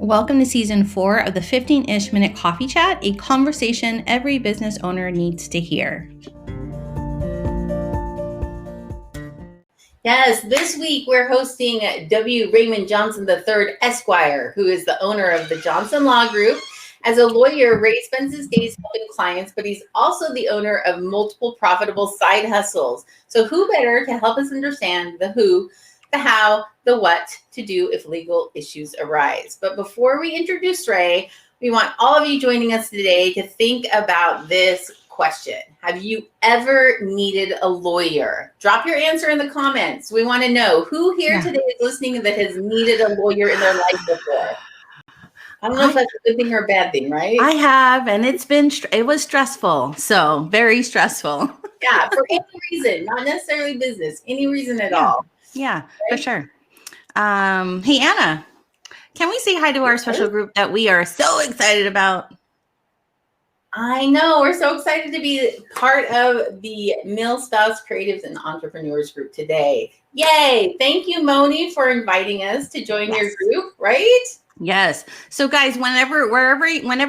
Welcome to season 4 of the 15-ish minute coffee chat, a conversation every business owner needs to hear. Yes, this week we're hosting Raymond Johnson III, Esquire, who is the owner of the Johnson Law Group. As a lawyer, Ray spends his days helping clients, but he's also the owner of multiple profitable side hustles. So who better to help us understand the who, the how, the what to do if legal issues arise. But before we introduce Ray, we want all of you joining us today to think about this question. Have you ever needed a lawyer? Drop your answer in the comments. We want to know who here today is listening that has needed a lawyer in their life before. I don't know if that's a good thing or a bad thing, right? I have, and it was stressful. So very stressful. Yeah, for any reason, not necessarily business, any reason at all. Yeah, for sure. Hey, Anna, can we say hi to our special group that we are so excited about? I know, we're so excited to be part of the Mill Spouse Creatives and Entrepreneurs group today. Yay! Thank you, Moni, for inviting us to join your group, right? Yes. So guys, whenever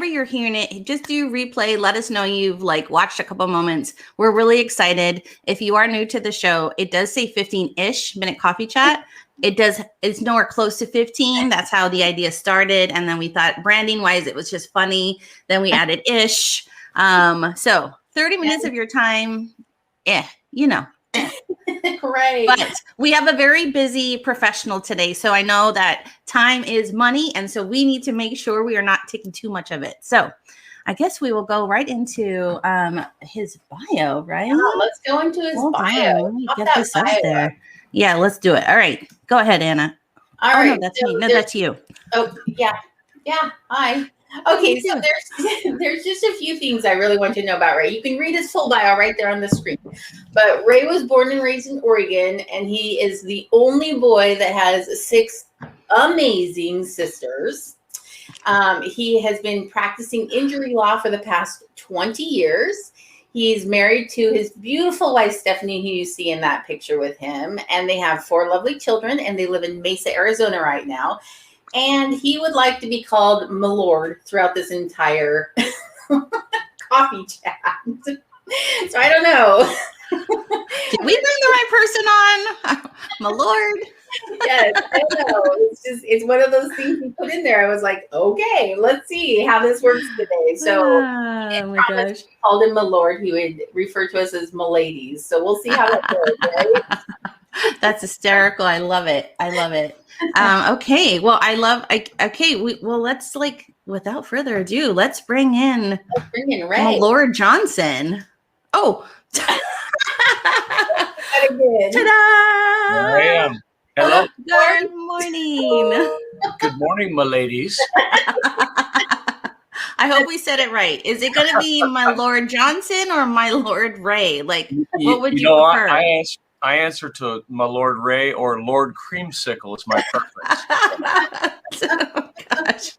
you're hearing it, just do replay. Let us know you've watched a couple moments. We're really excited. If you are new to the show, it does say 15-ish minute coffee chat. It's nowhere close to 15. That's how the idea started. And then we thought branding wise, it was just funny. Then we added ish. So 30 minutes of your time. Right. But we have a very busy professional today. So I know that time is money. And so we need to make sure we are not taking too much of it. So I guess we will go right into his bio, right? Yeah, let's go into his bio. Let me get this up there. Yeah, let's do it. All right. Go ahead, Anna. All right. No, that's me. No, that's you. Oh, yeah. Yeah. Hi. Okay, so there's just a few things I really want you to know about Ray. You can read his full bio right there on the screen. But Ray was born and raised in Oregon, and he is the only boy that has 6 amazing sisters. He has been practicing injury law for the past 20 years. He's married to his beautiful wife, Stephanie, who you see in that picture with him. And they have 4 lovely children, and they live in Mesa, Arizona right now. And he would like to be called Milord throughout this entire coffee chat. So I don't know. Did we bring the right person on? Milord? Yes, I know. It's one of those things you put in there. I was like, okay, let's see how this works today. So my gosh. We called him Milord. He would refer to us as Miladies. So we'll see how that goes, right? That's hysterical. I love it. Okay. Well, let's without further ado, let's bring in Ray. Milord Johnson. Oh. Ta-da! There I am. Hello. Good morning. Good morning, my ladies. I hope we said it right. Is it going to be my Lord Johnson or my Lord Ray? What would you prefer? I answer to my Lord Ray or Lord Creamsicle is my preference. Oh, gosh.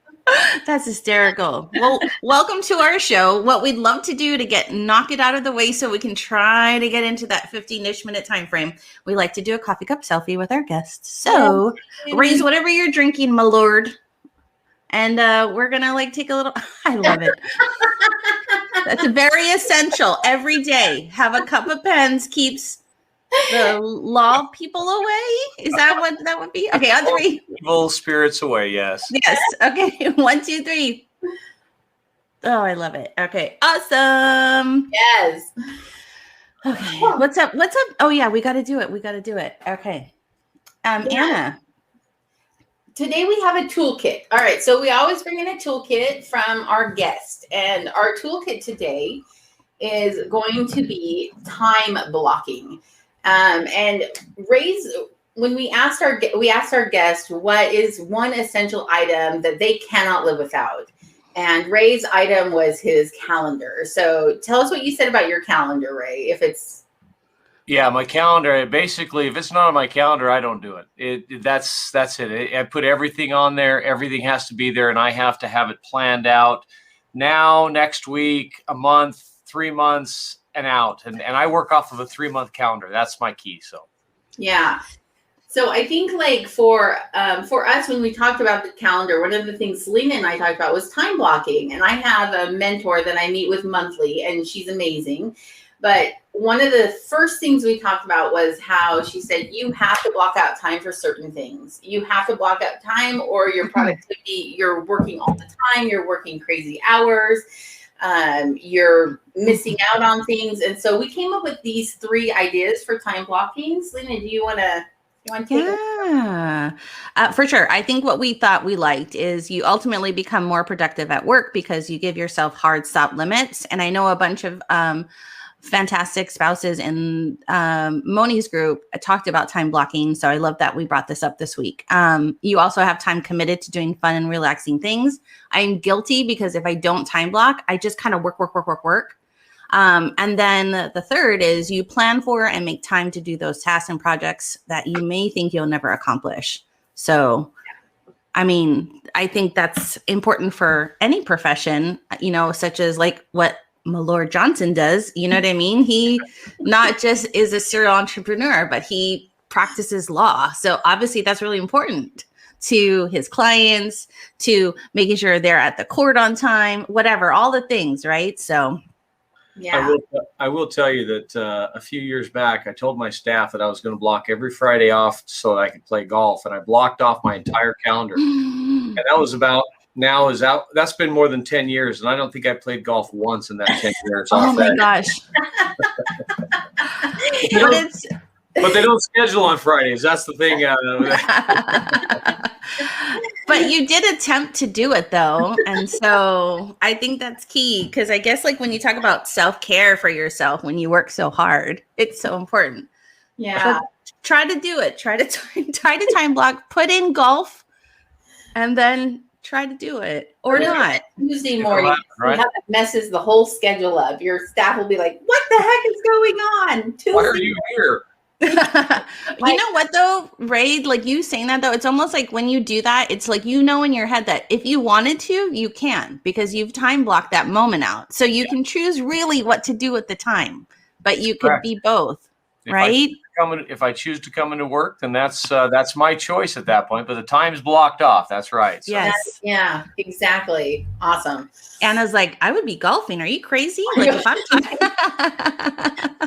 That's hysterical. Well, welcome to our show. What we'd love to do to knock it out of the way so we can try to get into that 15-ish minute time frame. We like to do a coffee cup selfie with our guests. So raise whatever you're drinking, my Lord. And we're going to take a little, I love it. That's very essential every day. Have a cup of pens keeps the law people away. Is that what that would be? Okay, on 3. Evil spirits away, yes. Yes. Okay. 1, 2, 3. Oh, I love it. Okay. Awesome. Yes. Okay. What's up? Oh yeah, we gotta do it. Okay. Anna. Today we have a toolkit. All right. So we always bring in a toolkit from our guest. And our toolkit today is going to be time blocking. And when we asked our guest what is one essential item that they cannot live without, and Ray's item was his calendar. So tell us what you said about your calendar, Ray. My calendar. Basically, if it's not on my calendar, I don't do it. That's it. I put everything on there. Everything has to be there, and I have to have it planned out now, next week, a month, 3 months. And out. And I work off of a 3-month calendar. That's my key. So, yeah. So I think like for us, when we talked about the calendar, one of the things Selena and I talked about was time blocking. And I have a mentor that I meet with monthly, and she's amazing. But one of the first things we talked about was how she said, you have to block out time for certain things. You have to block out time, or your productivity, you're working all the time, you're working crazy hours, you're missing out on things. And so we came up with these 3 ideas for time blocking. Selena, do you want to take for sure. I think what we thought we liked is you ultimately become more productive at work because you give yourself hard stop limits. And I know a bunch of fantastic spouses in Moni's group talked about time blocking. So I love that we brought this up this week. You also have time committed to doing fun and relaxing things. I'm guilty because if I don't time block, I just kind of work. And then the third is you plan for and make time to do those tasks and projects that you may think you'll never accomplish. So, I mean, I think that's important for any profession, such as like what my Lord Johnson does. You know what I mean? He not just is a serial entrepreneur, but he practices law. So obviously that's really important to his clients, to making sure they're at the court on time, whatever, all the things, right? So Yeah. I will tell you that a few years back, I told my staff that I was going to block every Friday off so that I could play golf. And I blocked off my entire calendar. And that was that's been more than 10 years. And I don't think I played golf once in that 10 years. Oh my gosh. But they don't schedule on Fridays. That's the thing. But you did attempt to do it though. And so I think that's key, because I guess like when you talk about self-care for yourself, when you work so hard, it's so important. Yeah. But try to do it. Try to time block, put in golf, and then try to do it or not. Tuesday morning, right? That messes the whole schedule up. Your staff will be like, what the heck is going on? Tuesday Why are you here? You know what though, Ray, like you saying that though, it's almost like when you do that, it's like, in your head that if you wanted to, you can, because you've time blocked that moment out. So you can choose really what to do at the time, but you could be both, right? If I choose to come into work, then that's my choice at that point, but the time's blocked off. That's right. So. Yes. Yeah, exactly. Awesome. Anna's like, I would be golfing. Are you crazy? Like if I'm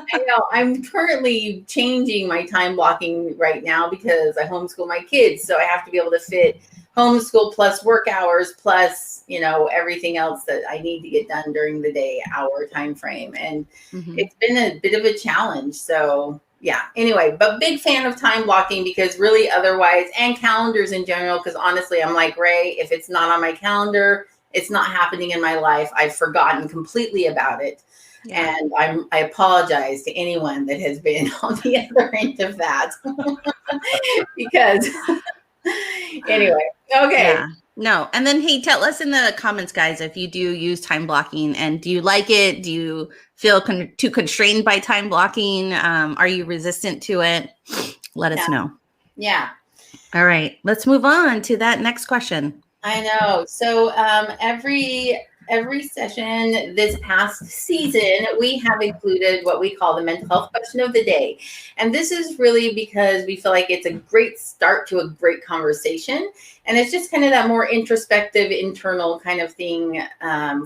I know. I'm currently changing my time blocking right now because I homeschool my kids. So I have to be able to fit homeschool plus work hours plus, everything else that I need to get done during the day, hour time frame. And it's been a bit of a challenge. So yeah, anyway, but big fan of time blocking because really otherwise, and calendars in general, because honestly, I'm like, Ray, if it's not on my calendar, it's not happening in my life. I've forgotten completely about it. Yeah. And I apologize to anyone that has been on the other end of that because anyway, okay. Yeah. No. And then, hey, tell us in the comments, guys, if you do use time blocking and do you like it? Do you feel too constrained by time blocking? Are you resistant to it? Let us know. Yeah. All right. Let's move on to that next question. I know. So every session this past season, we have included what we call the mental health question of the day. And this is really because we feel like it's a great start to a great conversation. And it's just kind of that more introspective, internal kind of thing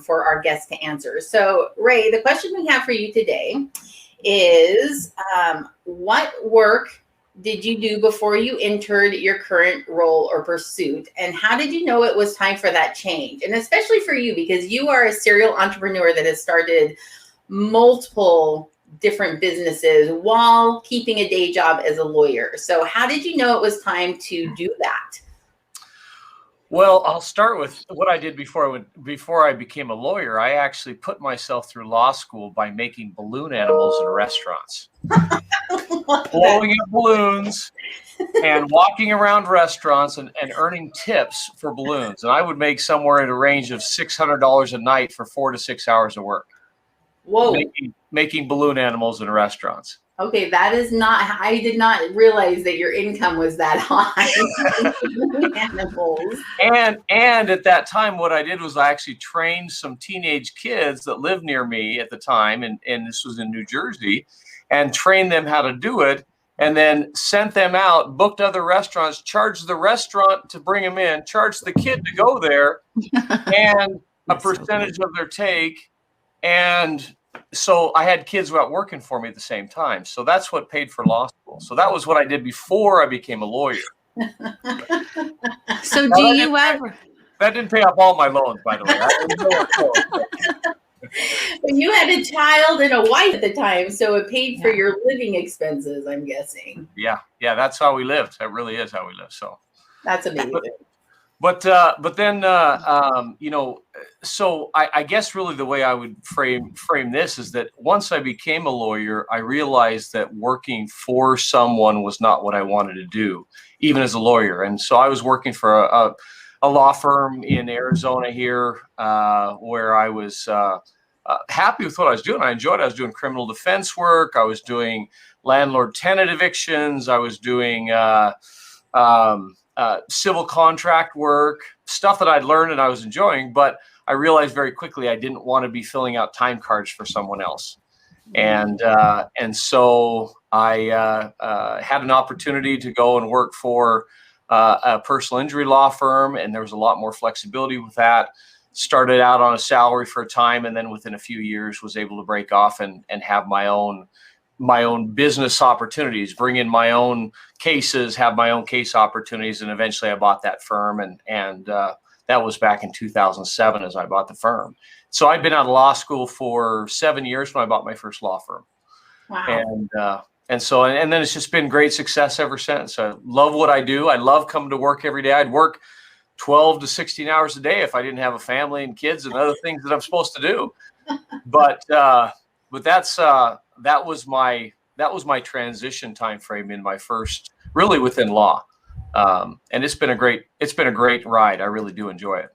for our guests to answer. So, Ray, the question we have for you today is what work did you do before you entered your current role or pursuit? And how did you know it was time for that change? And especially for you, because you are a serial entrepreneur that has started multiple different businesses while keeping a day job as a lawyer. So how did you know it was time to do that? Well, I'll start with what I did before I became a lawyer. I actually put myself through law school by making balloon animals in restaurants, blowing up balloons and walking around restaurants and earning tips for balloons. And I would make somewhere in a range of $600 a night for 4 to 6 hours of work. Whoa. Making balloon animals in restaurants. Okay, I did not realize that your income was that high. Animals. And at that time, what I did was I actually trained some teenage kids that lived near me at the time, and this was in New Jersey, and trained them how to do it. and then sent them out, booked other restaurants, charged the restaurant to bring them in, charged the kid to go there, and a percentage of their take. And so I had kids out working for me at the same time. So that's what paid for law school. So that was what I did before I became a lawyer. So do you ever? That didn't pay off all my loans, by the way. You had a child and a wife at the time, so it paid for your living expenses, I'm guessing. Yeah, that's how we lived. That really is how we lived. So that's amazing. But then so I guess really the way I would frame this is that once I became a lawyer, I realized that working for someone was not what I wanted to do, even as a lawyer. And so I was working for a law firm in Arizona here, where I was happy with what I was doing. I enjoyed it. I was doing criminal defense work. I was doing landlord-tenant evictions. I was doing civil contract work, stuff that I'd learned and I was enjoying. But I realized very quickly I didn't want to be filling out time cards for someone else. And so I had an opportunity to go and work for a personal injury law firm, and there was a lot more flexibility with that. Started out on a salary for a time, and then within a few years was able to break off and have my own business opportunities, bring in my own cases, have my own case opportunities, and eventually I bought that firm, and that was back in 2007 as I bought the firm. So I'd been out of law school for 7 years when I bought my first law firm. Wow. And then it's just been great success ever since. I love what I do. I love coming to work every day. I'd work 12 to 16 hours a day if I didn't have a family and kids and other things that I'm supposed to do. But that's that was my transition time frame in my first, really within law. And it's been a great ride. I really do enjoy it.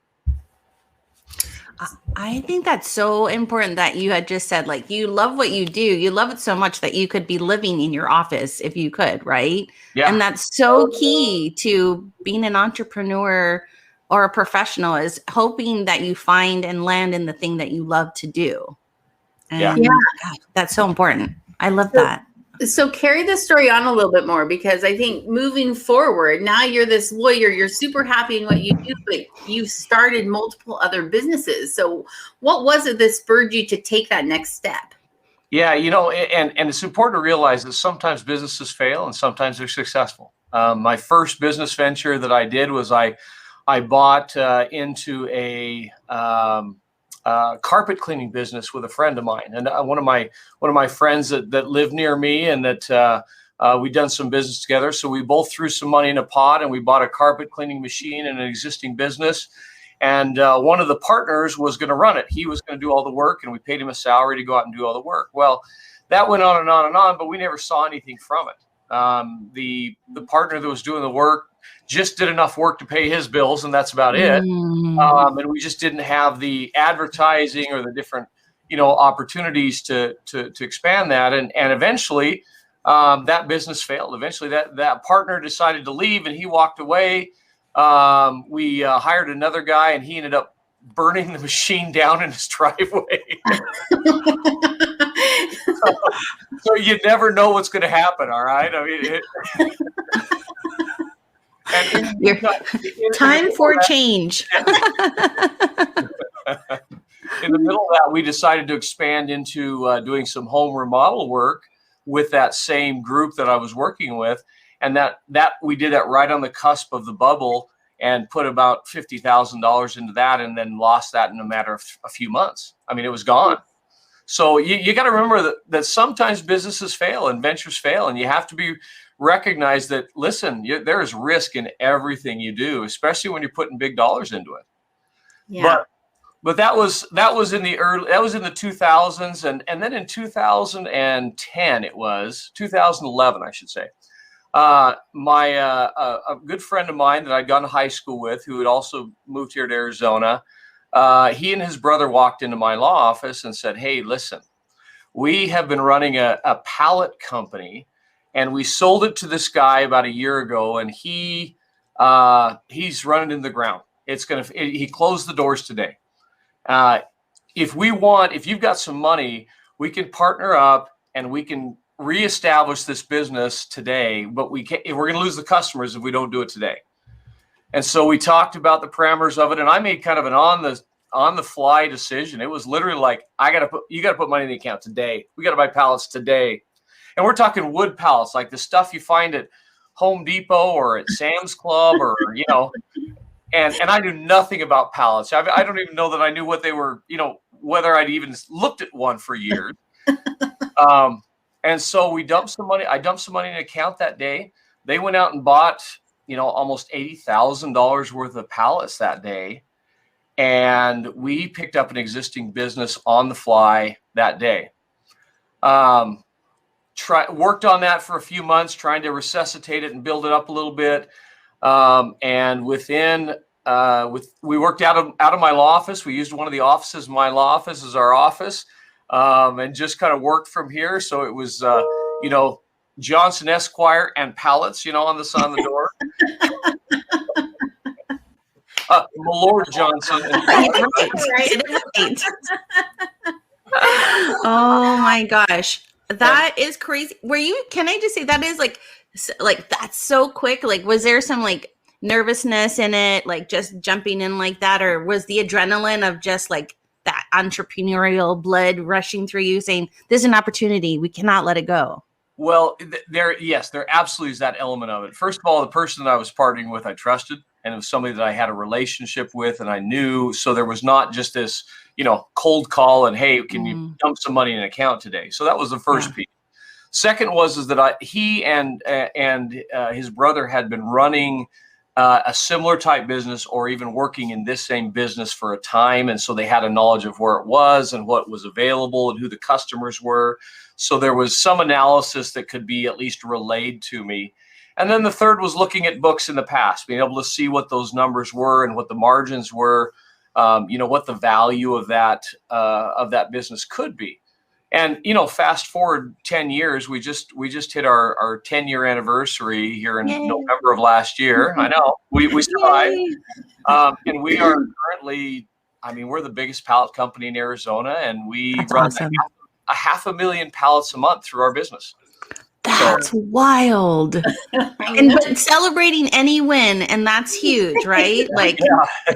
I think that's so important that you had just said, like, you love what you do. You love it so much that you could be living in your office if you could, right? Yeah. And that's so key to being an entrepreneur or a professional, is hoping that you find and land in the thing that you love to do. And God, that's so important. I love that. So carry the story on a little bit more, because I think moving forward, now you're this lawyer, you're super happy in what you do, but you've started multiple other businesses. So what was it that spurred you to take that next step? Yeah, and it's important to realize that sometimes businesses fail and sometimes they're successful. My first business venture that I did was I bought into a carpet cleaning business with a friend of mine, and one of my friends that lived near me, and that we'd done some business together. So we both threw some money in a pot, and we bought a carpet cleaning machine in an existing business. And one of the partners was going to run it. He was going to do all the work, and we paid him a salary to go out and do all the work. Well, that went on and on and on, but we never saw anything from it. The partner that was doing the work just did enough work to pay his bills, and that's about it. And we just didn't have the advertising or the different, opportunities to expand that. And eventually that business failed. Eventually that partner decided to leave, and he walked away. We hired another guy, and he ended up burning the machine down in his driveway. So you never know what's going to happen. All right. I mean, time for change. In the middle of that, we decided to expand into doing some home remodel work with that same group that I was working with. And that we did that right on the cusp of the bubble, and put about $50,000 into that, and then lost that in a matter of a few months. I mean, it was gone. So you got to remember that sometimes businesses fail and ventures fail, and you have to recognize that, listen, there is risk in everything you do, especially when you're putting big dollars into it. Yeah. But that was in the 2000s, and then in 2010, it was 2011, I should say. A good friend of mine that I'd gone to high school with, who had also moved here to Arizona, he and his brother walked into my law office and said, "Hey, listen, we have been running a pallet company, and we sold it to this guy about a year ago, and he's running into the ground. He closed the doors today. If you've got some money, we can partner up, and we can reestablish this business today, but we're going to lose the customers if we don't do it today. And so we talked about the parameters of it, and I made kind of an on the fly decision. It was literally like, you got to put money in the account today. We got to buy pallets today. And we're talking wood pallets, like the stuff you find at Home Depot or at Sam's Club, or, and I knew nothing about pallets. I don't even know that I knew what they were, whether I'd even looked at one for years. And so we dumped some money. I dumped some money in an account that day. They went out and bought, almost $80,000 worth of pallets that day. And we picked up an existing business on the fly that day. Worked on that for a few months, trying to resuscitate it and build it up a little bit. And we worked out of my law office. We used one of the offices, my law office as our office, and just kind of worked from here. So it was, Johnson Esquire and pallets, on the door. Lord Johnson. Right. Oh my gosh. That is crazy. Can I just say that is like that's so quick. Like, was there some like nervousness in it, like just jumping in like that? Or was the adrenaline of just like that entrepreneurial blood rushing through you saying, this is an opportunity, we cannot let it go? Well, there absolutely is that element of it. First of all, the person that I was partnering with, I trusted, and it was somebody that I had a relationship with and I knew. So there was not just this, cold call and, hey, can you dump some money in an account today? So that was the first piece. Second is that he and his brother had been running a similar type business, or even working in this same business for a time. And so they had a knowledge of where it was and what was available and who the customers were. So there was some analysis that could be at least relayed to me. And then the third was looking at books in the past, being able to see what those numbers were and what the margins were, what the value of that business could be. And, fast forward 10 years, we just hit our 10-year anniversary here in November of last year. I know we survived. And we are currently, we're the biggest pallet company in Arizona, and we run awesome. a 500,000 pallets a month through our business. That's wild. But celebrating any win, and that's huge, right? Like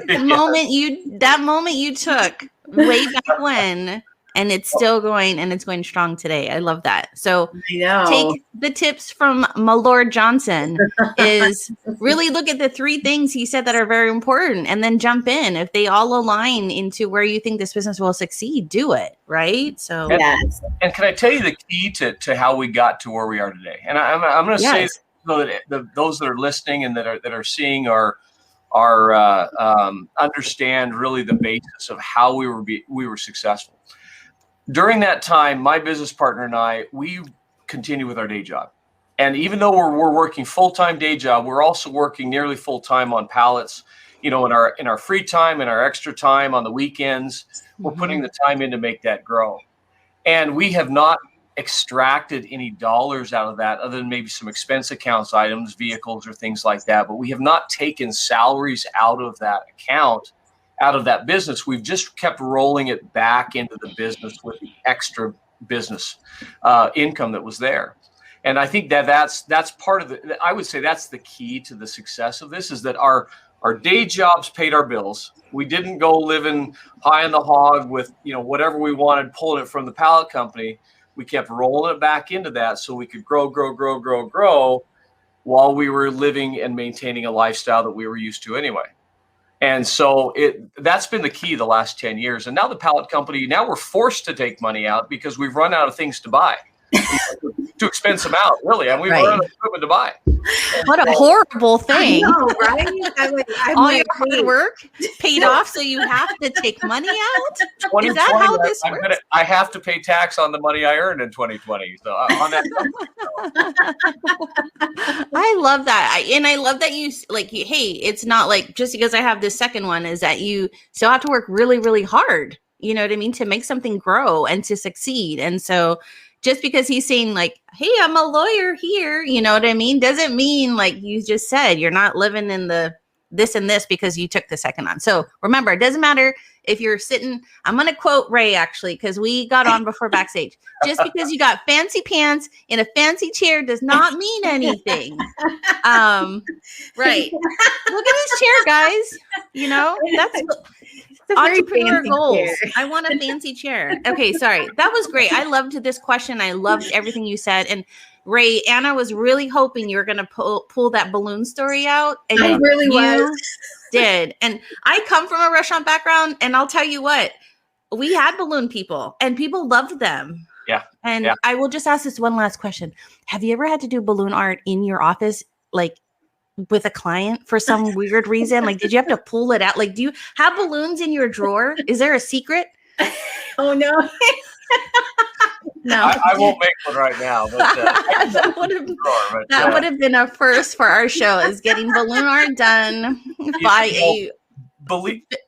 that moment you took way back when, and it's still going, and it's going strong today. I love that. So take the tips from my Lord Johnson is really look at the three things he said that are very important, and then jump in. If they all align into where you think this business will succeed, do it, right? So and can I tell you the key to how we got to where we are today? And I'm going to say so that those that are listening and that are seeing are understand really the basis of how we were successful. During that time, my business partner and I, we continued with our day job. And even though we're working full-time day job, we're also working nearly full-time on pallets, in our free time and our extra time on the weekends. We're putting the time in to make that grow. And we have not extracted any dollars out of that other than maybe some expense accounts items, vehicles or things like that. But we have not taken salaries out of that account, out of that business. We've just kept rolling it back into the business with the extra business income that was there. And I think that's part of I would say that's the key to the success of this, is that our day jobs paid our bills. We didn't go living high on the hog with, whatever we wanted, pulling it from the pallet company. We kept rolling it back into that so we could grow while we were living and maintaining a lifestyle that we were used to anyway. And so that's been the key the last 10 years. And now the pallet company, now we're forced to take money out because we've run out of things to buy. To expense them out, really. And we've run out of equipment to buy. What a horrible thing. I know, right? All your hard work paid off, so you have to take money out? Is that how this works? I have to pay tax on the money I earned in 2020. So on that. I love that. And I love that hey, it's not like just because I have this second one is that you still have to work really, really hard, you know what I mean, to make something grow and to succeed. And so just because he's saying like, hey, I'm a lawyer here, you know what I mean, doesn't mean, like you just said, you're not living in the this and this because you took the second on. So remember, it doesn't matter if you're sitting, I'm going to quote Ray actually, because we got on before backstage. Just because you got fancy pants in a fancy chair does not mean anything. Right. Look at this chair, guys. You know, that's entrepreneur goals. Chair. I want a fancy chair. Okay, sorry. That was great. I loved this question. I loved everything you said. And Ray, Anna was really hoping you were going to pull that balloon story out. And I really was. Did. And I come from a restaurant background, and I'll tell you what, we had balloon people and people loved them. Yeah. And I will just ask this one last question. Have you ever had to do balloon art in your office, like with a client for some weird reason? Like, did you have to pull it out? Like, do you have balloons in your drawer? Is there a secret? Oh, no. No, I won't make one right now. But, that would have been a first for our show, is getting balloon art done by believe it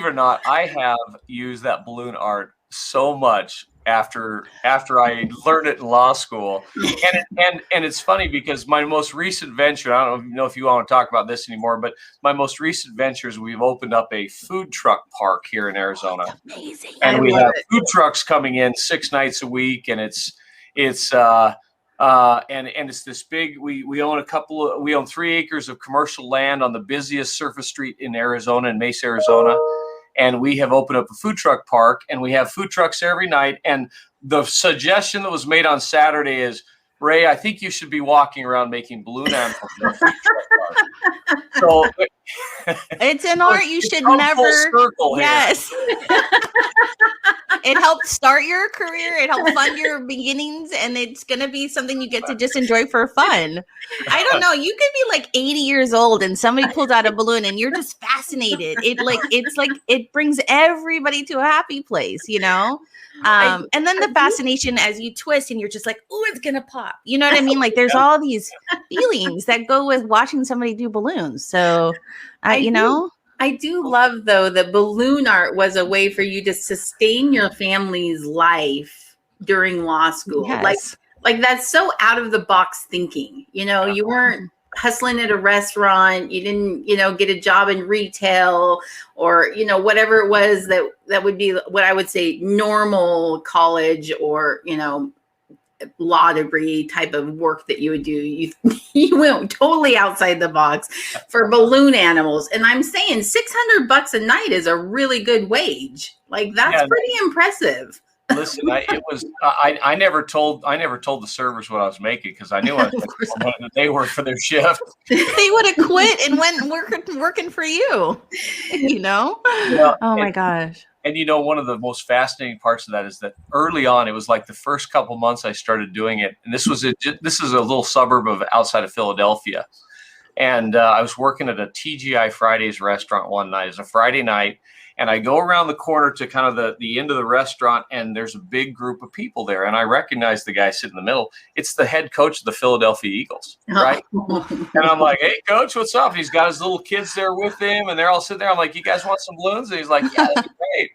or not, I have used that balloon art so much after I learned it in law school, and it's funny because my most recent venture, I don't know if you want to talk about this anymore, but my most recent ventures, we've opened up a food truck park here in Arizona. That's amazing. And we have food trucks coming in 6 nights a week, and it's it's this big. We own 3 acres of commercial land on the busiest surface street in Arizona, in Mesa, Arizona. And we have opened up a food truck park, and we have food trucks every night. And the suggestion that was made on Saturday is, Ray, I think you should be walking around making balloon animals in a food truck park. So it's an art you should never. Yes. It helped start your career. It helped fund your beginnings, and it's going to be something you get to just enjoy for fun. I don't know. You could be like 80 years old and somebody pulls out a balloon and you're just fascinated. It brings everybody to a happy place, you know? And then the fascination as you twist and you're just like, oh, it's going to pop. You know what I mean? Like there's all these feelings that go with watching somebody do balloons. So, I do love, though, that balloon art was a way for you to sustain your family's life during law school. Yes. Like that's so out of the box thinking. You know, you weren't hustling at a restaurant. You didn't, get a job in retail or, whatever it was that would be what I would say normal college or, law degree type of work that you would do. You went totally outside the box for balloon animals. And I'm saying $600 a night is a really good wage. Like that's pretty impressive. Listen, I never told the servers what I was making because I knew I was making more money than they were for their shift. They would have quit and went working for you. Oh my gosh. And one of the most fascinating parts of that is that early on, it was like the first couple months I started doing it, and this is a little suburb of outside of Philadelphia, and I was working at a TGI Fridays restaurant one night. It was a Friday night, and I go around the corner to kind of the end of the restaurant, and there's a big group of people there, and I recognize the guy sitting in the middle. It's the head coach of the Philadelphia Eagles, right? And I'm like, hey, coach, what's up? And he's got his little kids there with him, and they're all sitting there. I'm like, you guys want some balloons? And he's like, yeah, that'd be great.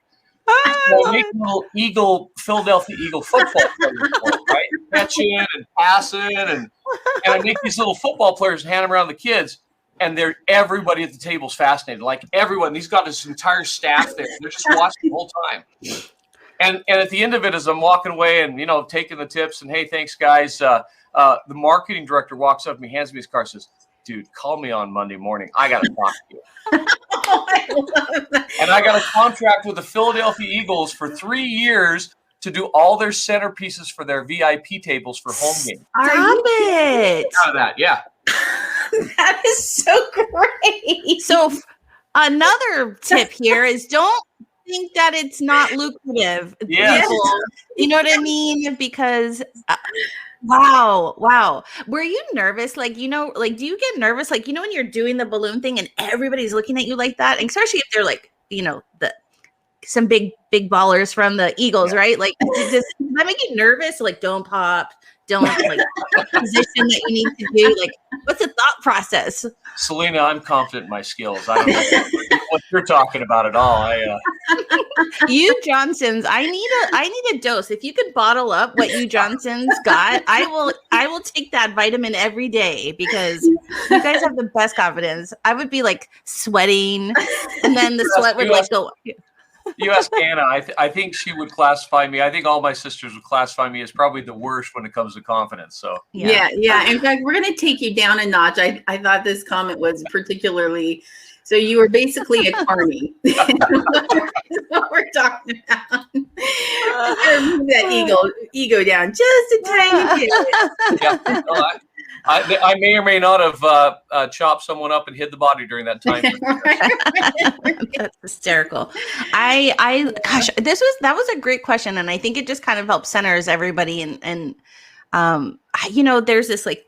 So I make little Philadelphia Eagle football players, right? Catching and passing, and I make these little football players and hand them around the kids. And everybody at the table is fascinated. Like everyone, he's got his entire staff there. They're just watching the whole time. And at the end of it, as I'm walking away and taking the tips and hey, thanks guys. The marketing director walks up and he hands me his card and says, dude, call me on Monday morning. I got to talk to you. I love that. And I got a contract with the Philadelphia Eagles for 3 years to do all their centerpieces for their VIP tables for home games. Stop it. Out of that, yeah. That is so great. So another tip here is don't think that it's not lucrative. Yes. You know what I mean? Because wow. Were you nervous? Like, do you get nervous? Like, when you're doing the balloon thing and everybody's looking at you like that, and especially if they're like, some big ballers from the Eagles, right? Like, does that make you nervous? Like, don't pop. Don't like position that you need to do. Like, what's the thought process? Selena, I'm confident in my skills. I don't know what you're talking about at all. You Johnsons, I need a dose. If you could bottle up what you Johnsons got, I will take that vitamin every day because you guys have the best confidence. I would be like sweating, and then the sweat would like go. You ask Anna. I think she would classify me. I think all my sisters would classify me as probably the worst when it comes to confidence. So yeah. In fact, we're going to take you down a notch. I thought this comment was particularly. So you were basically a carny. That's what we're talking about. Move that ego down just a tiny bit. Yeah. Well, I may or may not have chopped someone up and hid the body during that time. That's hysterical. Gosh, that was a great question, and I think it just kind of helps centers everybody. And there's this like.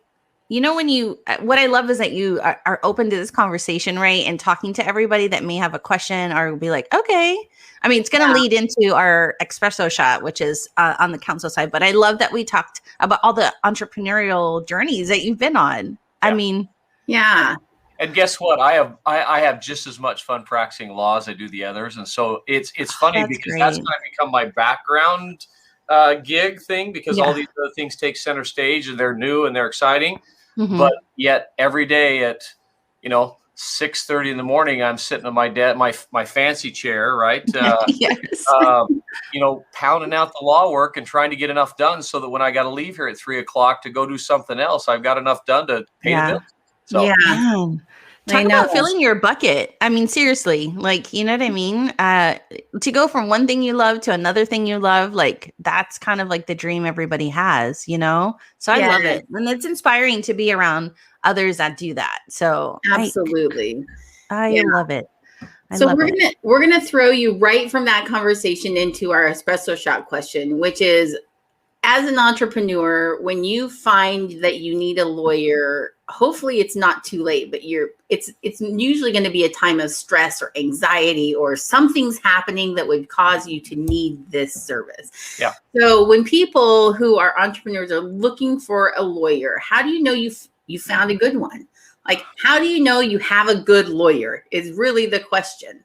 What I love is that you are open to this conversation, right? And talking to everybody that may have a question or be like, okay. I mean, it's going to lead into our espresso shot, which is on the Counsel side. But I love that we talked about all the entrepreneurial journeys that you've been on. Yeah. I mean, yeah. And guess what? I have just as much fun practicing law as I do the others. And so it's funny because that's kind of become my background gig thing because all these other things take center stage and they're new and they're exciting. Mm-hmm. But yet every day at 6:30 in the morning, I'm sitting on my fancy chair, right? Yes. Pounding out the law work and trying to get enough done so that when I got to leave here at 3:00 to go do something else, I've got enough done to pay the bills. So, Talk about filling your bucket. I mean, seriously, like, you know what I mean? To go from one thing you love to another thing you love, like that's kind of like the dream everybody has, So I love it. And it's inspiring to be around others that do that. So absolutely. I love it. We're gonna throw you right from that conversation into our espresso shot question, which is, as an entrepreneur, when you find that you need a lawyer, hopefully it's not too late, but it's usually going to be a time of stress or anxiety or something's happening that would cause you to need this service. Yeah. So when people who are entrepreneurs are looking for a lawyer, how do you know you found a good one? Like, how do you know you have a good lawyer is really the question.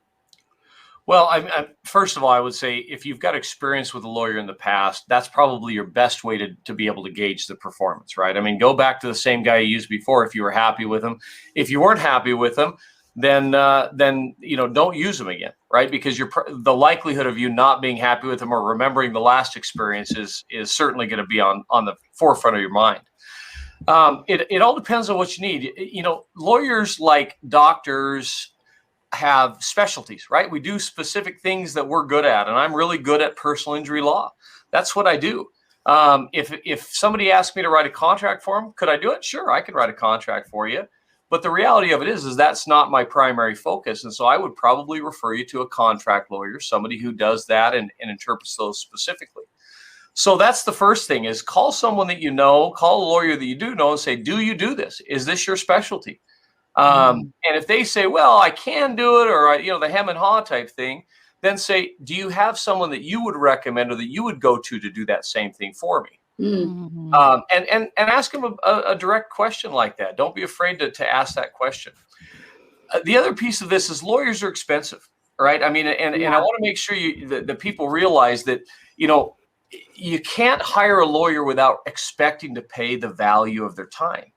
Well, first of all, I would say if you've got experience with a lawyer in the past, that's probably your best way to be able to gauge the performance, right? I mean, go back to the same guy you used before if you were happy with him. If you weren't happy with him, then don't use him again, right? Because the likelihood of you not being happy with him or remembering the last experience is certainly going to be on the forefront of your mind. It all depends on what you need. Lawyers, like doctors, have specialties, right? We do specific things that we're good at, and I'm really good at personal injury law. That's what I do. If somebody asked me to write a contract for them, could I do it? Sure, I could write a contract for you. But the reality of it is that's not my primary focus. And so I would probably refer you to a contract lawyer, somebody who does that and interprets those specifically. So that's the first thing is call someone that you know, call a lawyer that you do know and say, do you do this? Is this your specialty? And if they say, well, I can do it, or, the hem and haw type thing, then say, do you have someone that you would recommend or that you would go to do that same thing for me? Mm-hmm. And ask them a direct question like that. Don't be afraid to ask that question. The other piece of this is lawyers are expensive, right? I mean, and I want to make sure that people realize that, you can't hire a lawyer without expecting to pay the value of their time.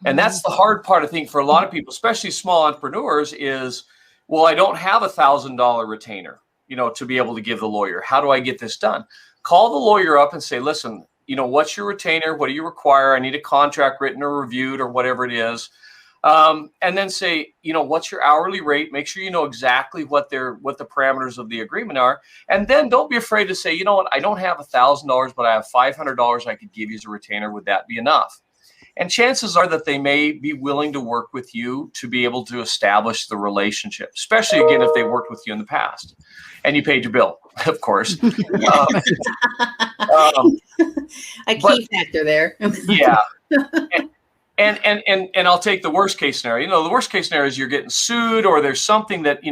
And that's the hard part, I think, for a lot of people, especially small entrepreneurs is, well, I don't have $1,000 retainer, to be able to give the lawyer. How do I get this done? Call the lawyer up and say, listen, what's your retainer? What do you require? I need a contract written or reviewed or whatever it is. And then say, what's your hourly rate? Make sure you know exactly what the parameters of the agreement are. And then don't be afraid to say, you know what, I don't have $1,000, but I have $500 I could give you as a retainer. Would that be enough? And chances are that they may be willing to work with you to be able to establish the relationship, especially, again, if they worked with you in the past and you paid your bill, of course. A key factor there. Yeah. And I'll take the worst case scenario. The worst case scenario is you're getting sued, or there's something that,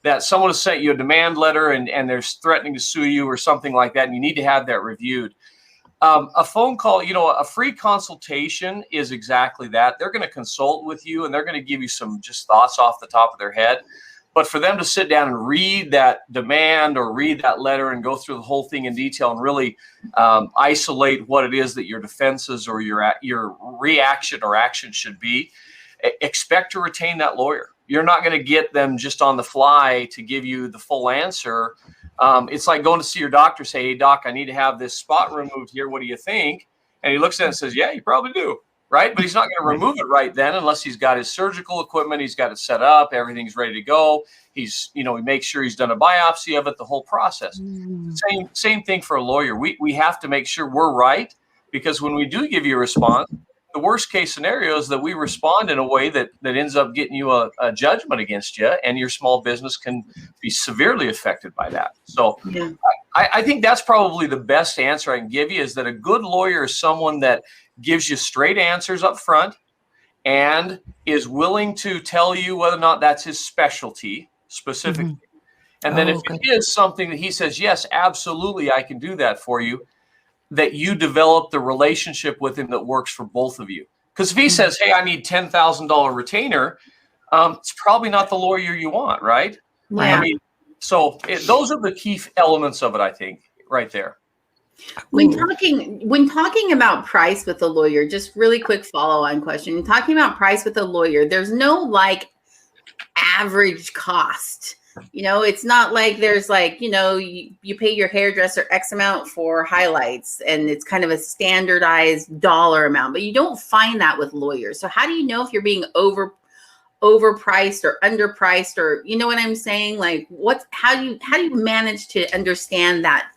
that someone has sent you a demand letter and they're threatening to sue you or something like that. And you need to have that reviewed. A phone call, a free consultation is exactly that. They're going to consult with you and they're going to give you some just thoughts off the top of their head. But for them to sit down and read that demand or read that letter and go through the whole thing in detail and really isolate what it is that your defenses or your reaction or action should be, expect to retain that lawyer. You're not going to get them just on the fly to give you the full answer. It's like going to see your doctor, say, hey, doc, I need to have this spot removed here. What do you think? And he looks at it and says, yeah, you probably do. Right. But he's not going to remove it right then unless he's got his surgical equipment. He's got it set up. Everything's ready to go. He's, he makes sure he's done a biopsy of it, the whole process. Same thing for a lawyer. We have to make sure we're right, because when we do give you a response, the worst case scenario is that we respond in a way that ends up getting you a judgment against you, and your small business can be severely affected by that. So I think that's probably the best answer I can give you, is that a good lawyer is someone that gives you straight answers up front and is willing to tell you whether or not that's his specialty specifically. And then if it is something that he says, yes, absolutely, I can do that for you, that you develop the relationship with him that works for both of you. Because if he says, hey, I need $10,000 retainer, it's probably not the lawyer you want, right? Yeah. I mean, so those are the key elements of it, I think, right there. When talking about price with a lawyer, just really quick follow-on question. Talking about price with a lawyer, there's no like average cost. It's not like there's like, you pay your hairdresser X amount for highlights and it's kind of a standardized dollar amount, but you don't find that with lawyers. So how do you know if you're being overpriced or underpriced, or you know what I'm saying? Like how do you manage to understand that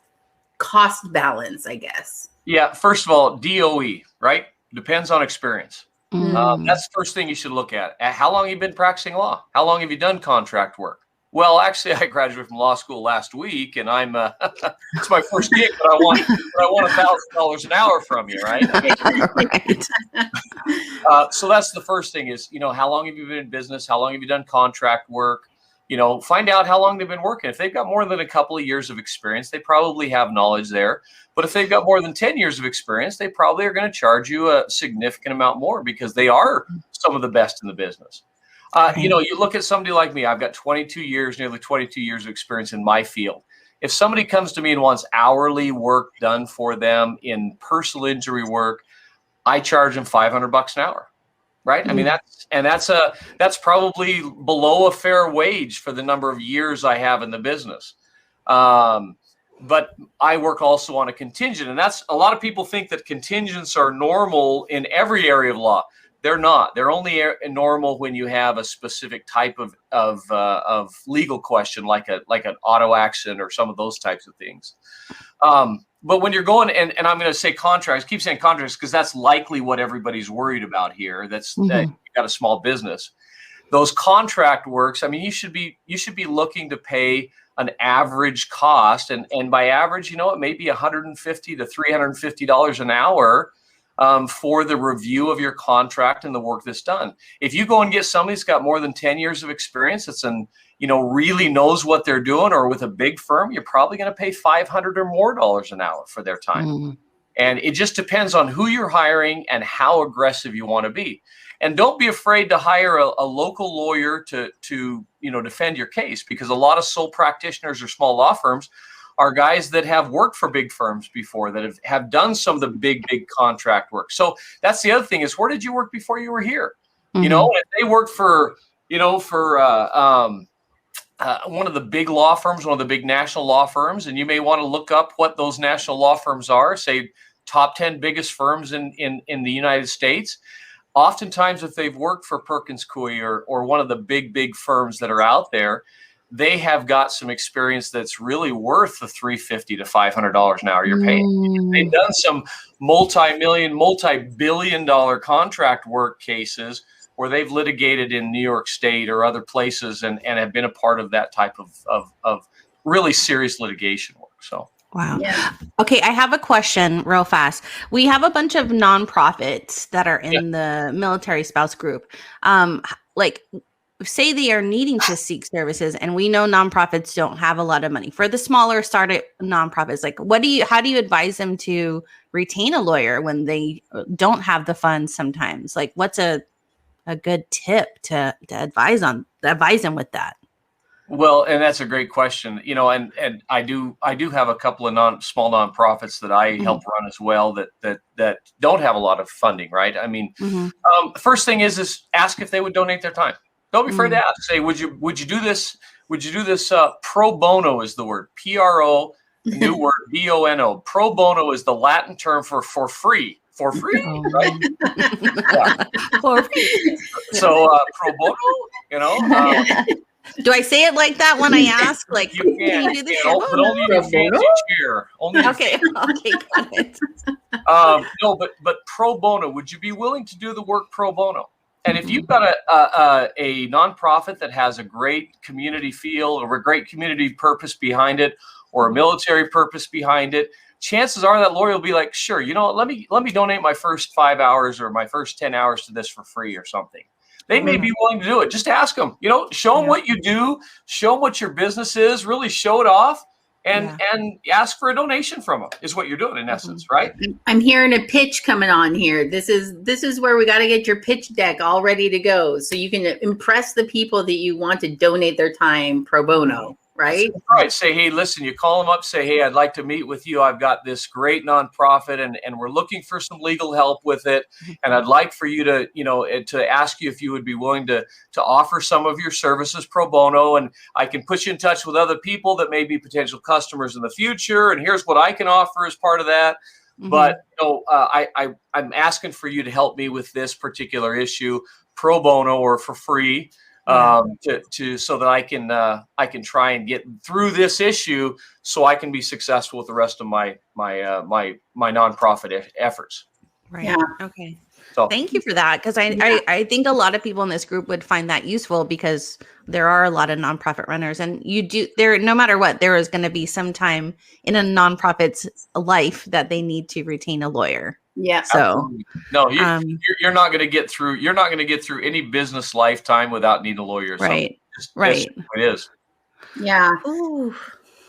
cost balance, I guess? Yeah. First of all, DOE, right? Depends on experience. That's the first thing you should look at. How long have you been practicing law? How long have you done contract work? Well, actually, I graduated from law school last week, and I'm it's my first gig, but I want $1,000 an hour from you, right? So that's the first thing is, how long have you been in business? How long have you done contract work? Find out how long they've been working. If they've got more than a couple of years of experience, they probably have knowledge there. But if they've got more than 10 years of experience, they probably are going to charge you a significant amount more, because they are some of the best in the business. You look at somebody like me, I've got nearly 22 years of experience in my field. If somebody comes to me and wants hourly work done for them in personal injury work, I charge them $500 an hour. Right. I mean, that's probably below a fair wage for the number of years I have in the business. But I work also on a contingent, and that's a lot of people think that contingents are normal in every area of law. They're not. They're only normal when you have a specific type of legal question, like an auto accident or some of those types of things. But when you're going, and I'm going to say contracts, keep saying contracts, because that's likely what everybody's worried about here. That you've got a small business. Those contract works, I mean, you should be looking to pay an average cost, and by average, it may be $150 to $350 an hour for the review of your contract and the work that's done. If you go and get somebody that's got more than 10 years of experience, that's really knows what they're doing, or with a big firm, you're probably going to pay $500 or more an hour for their time. And it just depends on who you're hiring and how aggressive you want to be. And don't be afraid to hire a local lawyer to defend your case, because a lot of sole practitioners or small law firms are guys that have worked for big firms before, that have done some of the big contract work. So that's the other thing, is where did you work before you were here? If they worked for one of the big law firms, one of the big national law firms, and you may want to look up what those national law firms are, say top 10 biggest firms in the United States. Oftentimes, if they've worked for Perkins Coie or one of the big firms that are out there, they have got some experience that's really worth the $350 to $500 an hour you're paying. They've done some multi-billion-dollar contract work cases where they've litigated in New York State or other places and have been a part of that type of really serious litigation work. So. Wow. Yeah. Okay. I have a question real fast. We have a bunch of nonprofits that are in the military spouse group. Say they are needing to seek services, and we know nonprofits don't have a lot of money. For the smaller startup nonprofits, how do you advise them to retain a lawyer when they don't have the funds sometimes? Like, what's a good tip to advise them with that? Well, and that's a great question. And I do have a couple of small nonprofits that I help run as well that don't have a lot of funding, right? I mean, the first thing is ask if they would donate their time. Don't be afraid to ask. Say, would you do this? Would you do this? Pro bono is the word. PRO, new word, BONO. Pro bono is the Latin term for free. For free, right? Yeah. For free. So pro bono, Do I say it like that when I ask? Like, can you do this? But only in a fancy chair. Okay, got it. No, but pro bono. Would you be willing to do the work pro bono? And if you've got a nonprofit that has a great community feel or a great community purpose behind it, or a military purpose behind it, chances are that lawyer will be like, sure, let me donate my first 5 hours or my first 10 hours to this for free or something. They may be willing to do it. Just ask them, show them what you do, show them what your business is, really show it off, and ask for a donation from them is what you're doing in essence, right? I'm hearing a pitch coming on here. This is where we got to get your pitch deck all ready to go so you can impress the people that you want to donate their time pro bono. Right. Right. Say, hey, listen, you call them up, say, hey, I'd like to meet with you. I've got this great nonprofit and we're looking for some legal help with it. And I'd like for you to, to ask you if you would be willing to offer some of your services pro bono. And I can put you in touch with other people that may be potential customers in the future. And here's what I can offer as part of that. But, I'm asking for you to help me with this particular issue pro bono or for free. So that I can try and get through this issue so I can be successful with the rest of my nonprofit efforts. Right. Yeah. Okay. So thank you for that. Because I think a lot of people in this group would find that useful because there are a lot of nonprofit runners, and no matter what, there is going to be some time in a nonprofit's life that they need to retain a lawyer. Yeah. So no, you're not going to get through. You're not going to get through any business lifetime without needing a lawyer. Right. Right. It is. Yeah. Ooh.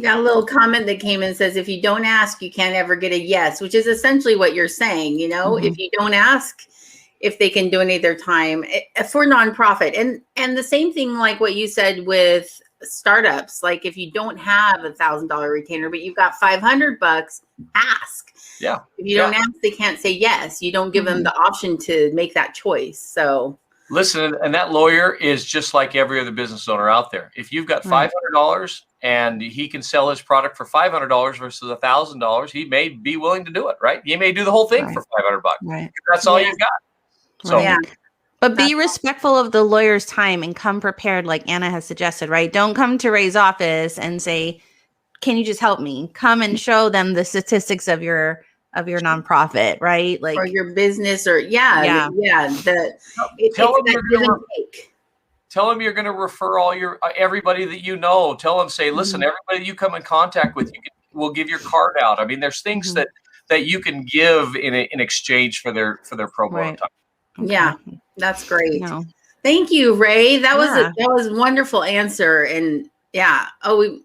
Got a little comment that came in and says, if you don't ask, you can't ever get a yes, which is essentially what you're saying. If you don't ask if they can donate their time for nonprofit, and the same thing like what you said with startups. Like if you don't have $1,000 retainer, but you've got $500, ask. Yeah. If you don't ask, they can't say yes. You don't give them the option to make that choice. So listen, and that lawyer is just like every other business owner out there. If you've got $500 and he can sell his product for $500 versus $1,000, he may be willing to do it, right? He may do the whole thing for $500. Right. That's all you've got. So But be respectful of the lawyer's time and come prepared, like Anna has suggested, right? Don't come to Ray's office and say, can you just help me? Come and show them the statistics of your nonprofit, right? Like, or your business, or Tell them you're going to refer everybody that you know. Tell them, say, listen, everybody you come in contact with, we'll give your card out. I mean, there's things that you can give in exchange for their pro bono time. Okay. Yeah, that's great. No. Thank you, Ray. That was a wonderful answer. And we've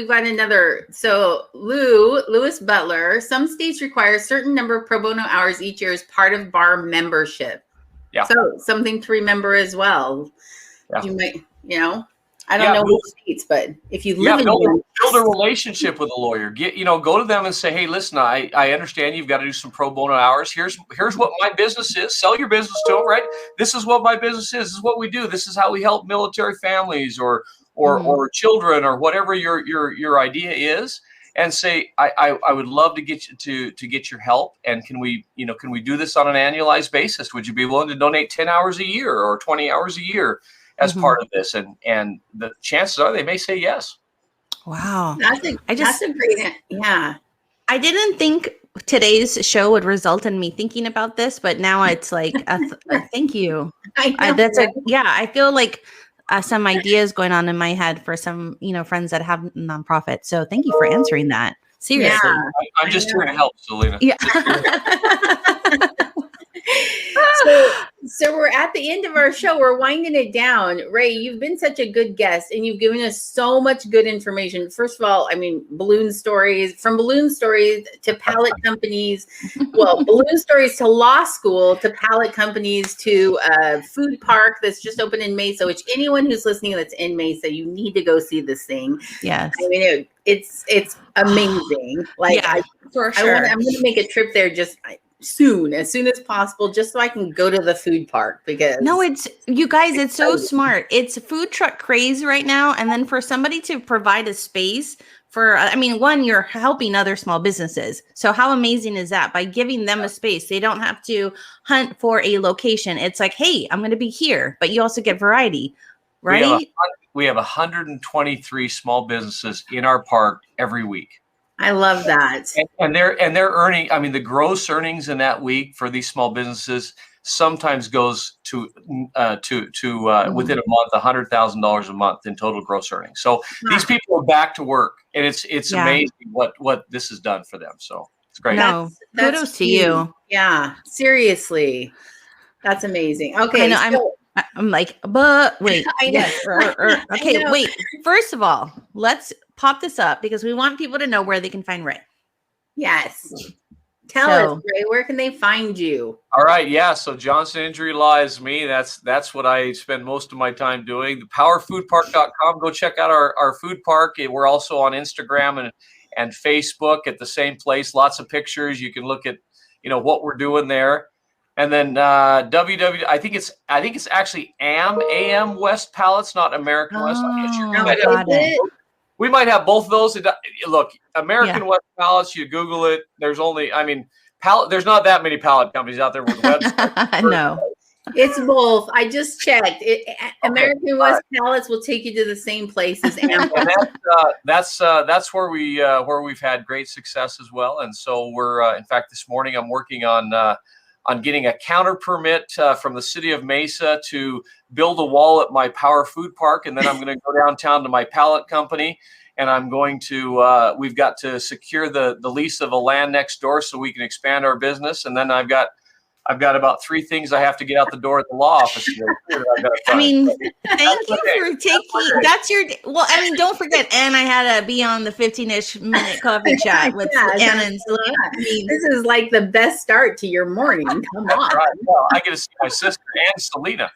got another. So Lewis Butler, some states require a certain number of pro bono hours each year as part of bar membership. Yeah. So something to remember as well. Yeah. You might, I don't know which states, but if you live in build a relationship with a lawyer. Go to them and say, hey, listen, I understand you've got to do some pro bono hours. Here's what my business is. Sell your business to them, right? This is what my business is. This is what we do. This is how we help military families or children or whatever your idea is. And say, I would love to get you to get your help. And can we do this on an annualized basis? Would you be willing to donate 10 hours a year or 20 hours a year as part of this? And the chances are they may say yes. Wow. That's a great, yeah. I didn't think today's show would result in me thinking about this, but now it's like, thank you. I feel like some ideas going on in my head for some, friends that have nonprofits. So thank you for answering that. Seriously. Yeah, I'm just here to help, Selena. Yeah. So we're at the end of our show. We're winding it down. Ray, you've been such a good guest and you've given us so much good information. First of all, I mean, balloon stories to pallet companies, balloon stories to law school, to pallet companies, to a food park that's just opened in Mesa, which anyone who's listening that's in Mesa, you need to go see this thing. Yes. I mean, it's amazing. Like, yeah, for sure. I'm going to make a trip there just soon, as soon as possible, just so I can go to the food park, because it's you guys, it's so smart. It's food truck craze right now. And then for somebody to provide a space for, one, you're helping other small businesses. So how amazing is that? By giving them a space, they don't have to hunt for a location. It's like, hey, I'm going to be here, but you also get variety, right? We have 123 small businesses in our park every week. I love that. And they're earning, the gross earnings in that week for these small businesses sometimes goes to within a month, $100,000 a month in total gross earnings. So these people are back to work, and it's amazing what this has done for them. So it's great. No, kudos to you. Yeah, seriously. That's amazing. Okay. I'm like, but wait. I know. Okay, wait. First of all, let's pop this up because we want people to know where they can find Ray. Yes. Tell us, Ray, where can they find you? All right. Yeah. So Johnson Injury Law is me. That's what I spend most of my time doing. The powerfoodpark.com. Go check out our food park. We're also on Instagram and Facebook at the same place. Lots of pictures. You can look at, what we're doing there. And then I think it's actually AM West Pallets, not American West. We might have both of those. Look, American West Pallets, you Google it. There's only, there's not that many pallet companies out there with websites. No. It's both. I just checked. American West Pallets will take you to the same place as Amazon. That's where we've had great success as well. And so we're in fact this morning I'm working on getting a counter permit from the city of Mesa to build a wall at my Power Food Park. And then I'm going to go downtown to my pallet company, and I'm going to, we've got to secure the lease of a land next door so we can expand our business. And then I've got about 3 things I have to get out the door at the law office. Thank you for taking, don't forget, and I had to be on the 15-ish minute coffee chat with Anna and Selena. This is like the best start to your morning. Come on. Right. Well, I get to see my sister and Selena.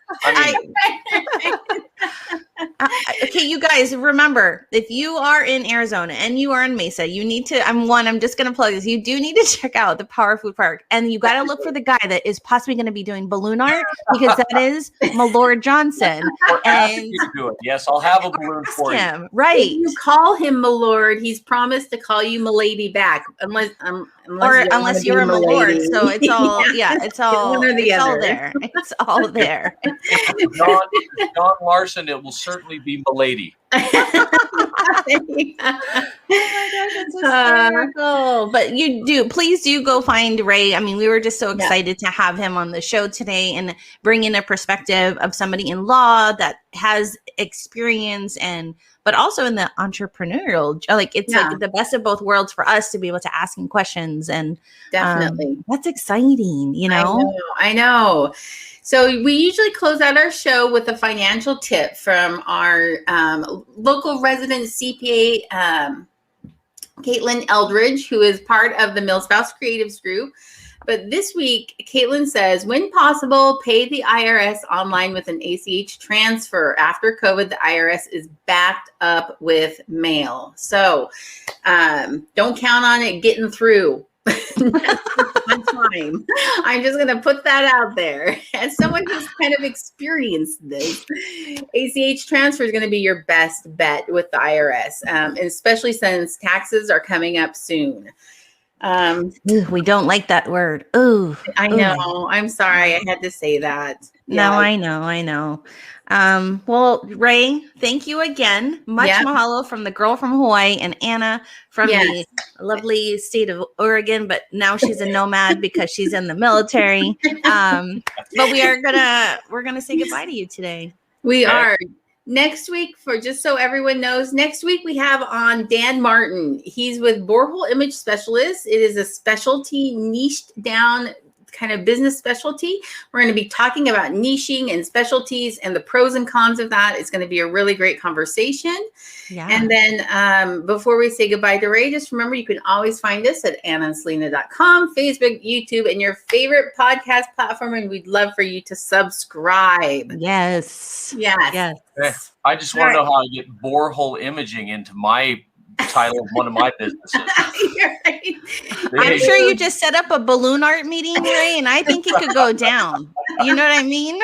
Okay, you guys, remember, if you are in Arizona and you are in Mesa, you need to, I'm just going to plug this. You do need to check out the Power Food Park, and you got to look for the guy that is possibly going to be doing balloon art, because that is my Lord Johnson. And do it. Yes, I'll have a balloon for him. you. Right. If you call him my Lord, he's promised to call you milady back, unless you're a my Lord. So it's all, it's all, one or the it's other. all there. It's all there. John Larson, it will certainly be milady. Oh my gosh, that's hysterical. But please do go find Ray. We were just so excited to have him on the show today and bring in a perspective of somebody in law that has experience but also in the entrepreneurial, like it's like the best of both worlds for us to be able to ask him questions, and definitely that's exciting, I know. So we usually close out our show with a financial tip from our local resident CPA, Caitlin Eldridge, who is part of the Millspouse Creatives Group. But this week, Caitlin says, when possible, pay the IRS online with an ACH transfer. After COVID, the IRS is backed up with mail. So don't count on it getting through. One time. I'm just going to put that out there. As someone who's kind of experienced this, ACH transfer is going to be your best bet with the IRS, and especially since taxes are coming up soon. We don't like that word. Ooh, I know. I'm sorry. I had to say that. No, I know. Well, Ray, thank you again. Much mahalo from the girl from Hawaii and Anna from the lovely state of Oregon, but now she's a nomad because she's in the military. But we're gonna say goodbye to you today. We are. Next week, just so everyone knows, next week we have on Dan Martin. He's with Borehole Image Specialists. It is a specialty niched down kind of business specialty. We're going to be talking about niching and specialties and the pros and cons of that. It's going to be a really great conversation. Yeah. And then before we say goodbye to Ray, just remember you can always find us at AnnaandSelena.com, Facebook, YouTube, and your favorite podcast platform. And we'd love for you to subscribe. Yes. Yes. I just want to know how I get borehole imaging into my title of one of my businesses. Right. I'm sure you just set up a balloon art meeting, Ray, and I think it could go down. You know what I mean?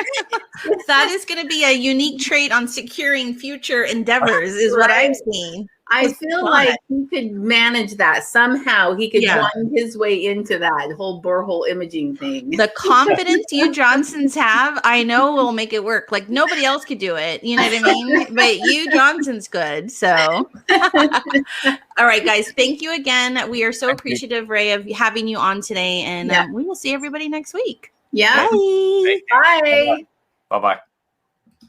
That is going to be a unique trait on securing future endeavors, is what I'm seeing. I feel like he could manage that somehow. He could wind his way into that whole borehole imaging thing. The confidence you Johnsons have, I know will make it work. Like nobody else could do it. You know what I mean? But you Johnson's good. So, all right, guys. Thank you again. We are so appreciative, Ray, of having you on today, and we will see everybody next week. Yeah. Bye. Bye. Bye-bye.